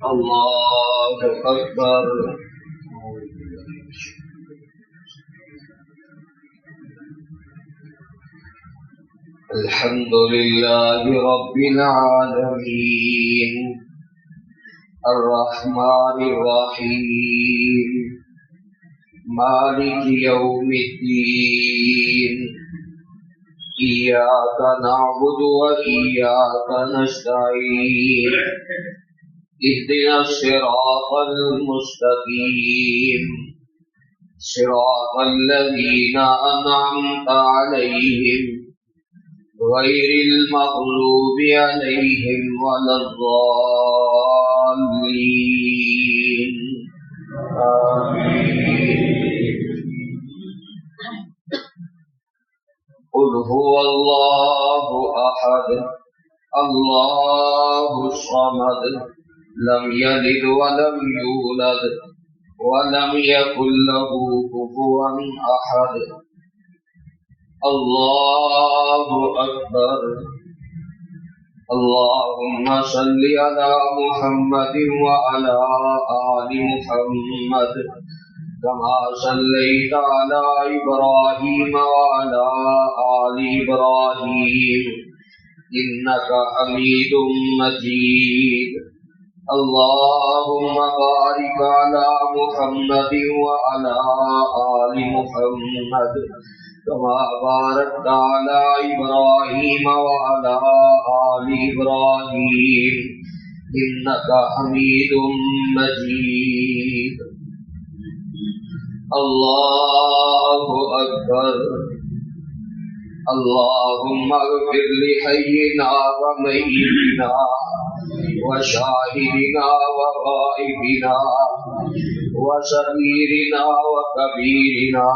अल्लाहु अकबर। अल्हम्दुलिल्लाहि रब्बिल आलमीन अर्रहमानिर रहीम मालिकि यौमिद्दीन इय्याका नअबुदु व इय्याका नस्तईन इहदिनस सिरातल मुस्तकीम सिरातल लज़ीना अनअमता अलैहिम गैरिल मग़लूबि अलैहिम वलद्दाल्लीन। क़ुल हुवल्लाहु अहद अल्लाहुस समद लम यलिद वलम यूलद वलम यकुल लहू कुफुवन अहद। अल्लाहु अकबर। अल्लाहुम्मा सल्लि अला मुहम्मदिन व अला आलि मुहम्मद कमा सल्लैता अला इब्राहीम व अला आलि इब्राहीम इन्नका हमीदुम मजीद। अल्लाहुम्मा बारिक अला मुहम्मदिन व अला आलि मुहम्मद कमा बारकता अला इब्राहीम व अला आलि इब्राहीम इन्नका हमीदुम मजीद। अल्लाहु अकबर। अल्लाहुम्मा अग़फिर लि हय्यिना व मय्यितिना व शाहिदिना व गाइबिना व सगीरिना व कबीरिना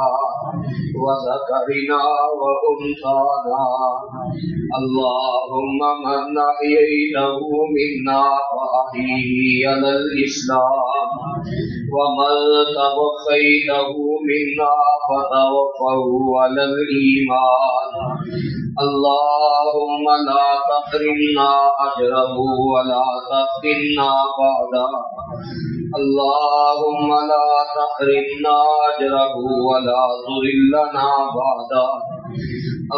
व ज़करिना व उन्साना। अल्लाहुम्मा मन अह्यैतहु मिन्ना फ़अह्यिही अलल इस्लाम व मन तवफ़्फ़ैतहु मिन्ना फ़तवफ़्फ़हु अलल ईमान। अल्लाहुम्मा ला तहरिमना अजरहु व ला तफ्तिन्ना बअदहु। अल्लाहुम्मा ला तहरिमना अजरहु व ला तुज़िल्लना बअदहु।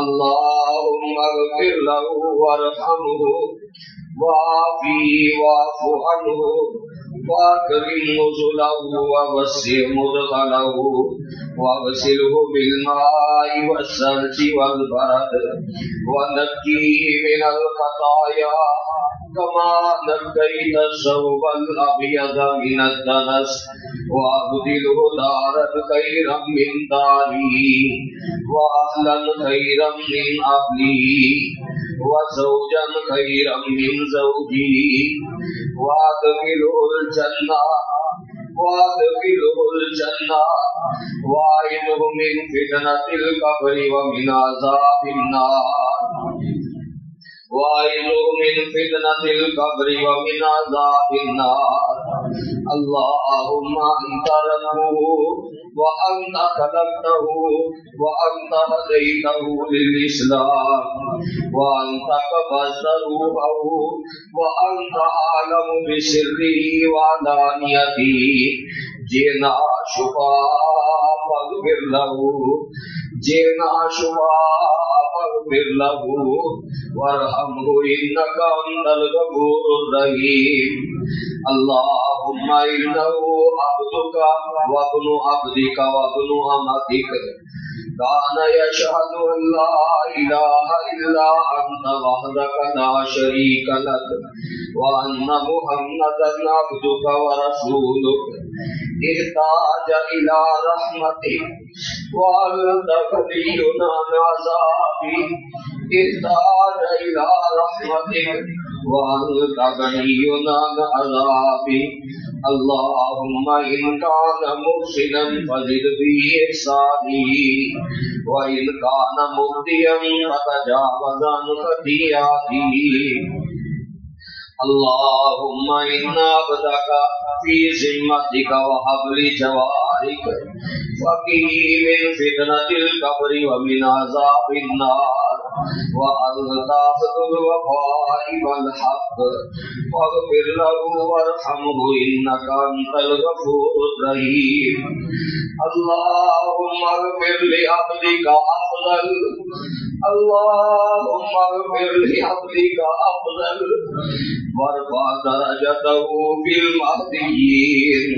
अल्लाहुम्मा अग़फिर लहु वरहमहु वआफ़िही वअफ़ु अन्हु वअकरिम नुज़ुलहु ववस्सिअ मुदख़लहु वग़सिलहु बिल्माइ वस्सल्जि वल्बरद वनक़्क़िही मिनल ख़ताया कमा नक़्क़ैत अस-सौबल अब्यद मिनद दनस वअब्दिलहु दारन ख़ैरम मिन दारिही व अहलन ख़ैरम मिन अहलिही व ज़ौजन ख़ैरम मिन ज़ौजिही वअदख़िलहुल जन्नह वअइदहु मिन फितनतिल क़ब्रि व मिन अज़ाबिन नार वअइदहु मिन फितनतिल क़ब्रि व मिन अज़ाबिन नार। अल्लाहुम्मा अन्ता रब्बुहु व अन्ता खलक़तहु व अन्ता हदैतहु लिल इस्लाम व अन्ता क़बज़्ता रूहहु व अन्ता आलमु बिसिर्रिही व अलानियतिही जिना शुफा फ़ग़फ़िर लहु जिना शुफा फ़ग़फ़िर लहु वरहमहु इन्नका अंतल गफूरुर रहीम। अल्लाहुम्मा इन्नहु अब्दुका व इब्नु अब्दिका व इब्नु अमतिका कान यशहदु अन ला इलाहा इल्ला अंता वहदका ला शरीका लक व अन्ना मुहम्मदन अब्दुका व रसूलुका इहताज इला रहमतिक व अन्ता गनीयुन अन अज़ाबिक इहताज इला रहमतिक व अन्ता गनीयुन अन अज़ाबिक। अल्लाहुम्मा इन कान मुहसिनन फज़िद बि इहसानिही व इन कान मुग़्दियन फतजावज़ अन ख़तियातिही। अल्लाहुम्मा इन्ना अब्दका फी ज़िम्मतिका व हब्ली जवारिक फ़क़ीही मिन फितनतिल क़ब्रि व मिन अज़ाबिन नार। व अन्ता अहदुल वफ़ाइ वल हक़ फ़ग़फ़िर लहू वरहमहू इन्नका अंतल गफ़ूरुर रहीम। अल्लाहुम्मा अग़फ़िर लि अब्दिका अफ़ज़ल, अल्लाहुम्मा अग़फ़िर लि अब्दिका अफ़ज़ल वरफ़ा दरजतहू फिल महदिय्यीन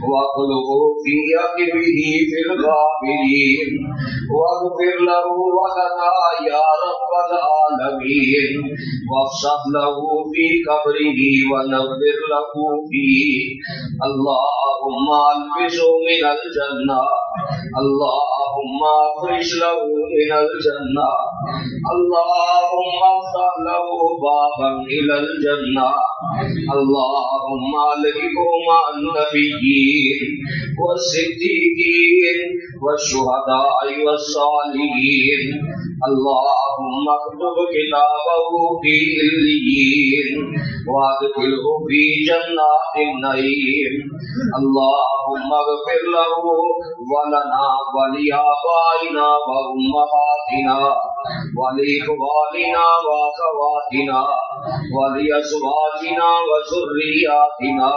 वक़्लुबहू फी अक़िबिही फिल ग़ाबिरीन वग़फ़िर लहू वलना या रब्बल आलमीन वफ़्सह लहू फी क़ब्रिही वनव्विर लहू फीह। अल्लाहुम्मा अल्बिसहू मिनल जन्नह, अल्लाहुम्मा अफ़रिश लहू मिनल जन्नह, अल्लाहुम्मा अफ़्तह लहू बाबन इलल जन्नह, अल्लाहुम्मा अलहिक़हू मअन नबिय्यीन वस्सिद्दीक़ीन वश्शुहदाइ वस्सालिहीन। अल्लाहुम्मा अक्तुब किताबहू फी इल्लिय्यीन वअदखिलहू फी जन्नातिन नईम। अल्लाहुम्मा अग़फ़िर लहू वलना वलिआबाइना व उम्महातिना वलिइख़वानिना व अख़वातिना वलिअज़वाजिना व ज़ुर्रिय्यातिना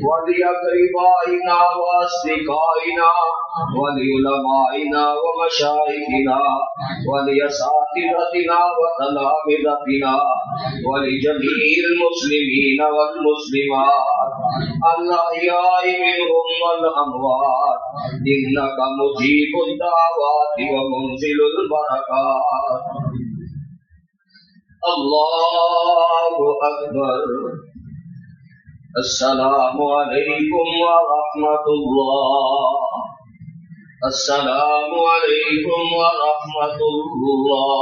वलिअक़रिबाइना व अस्दिक़ाइना वलिउलमाइना व मशाइख़िना वलिअसातिज़तिना व तलामिज़तिना वलिजमीइल मुस्लिमीन वल मुस्लिमात अल-अहयाइ मिनहुम वल अमवात इन्नका मुजीबुद दावाति व मुनज़िलुल बरकात। अल्लाहु अकबर। अस्सलामु अलैकुम व रहमतुल्लाह। अस्सलामु अलैकुम व रहमतुल्लाह।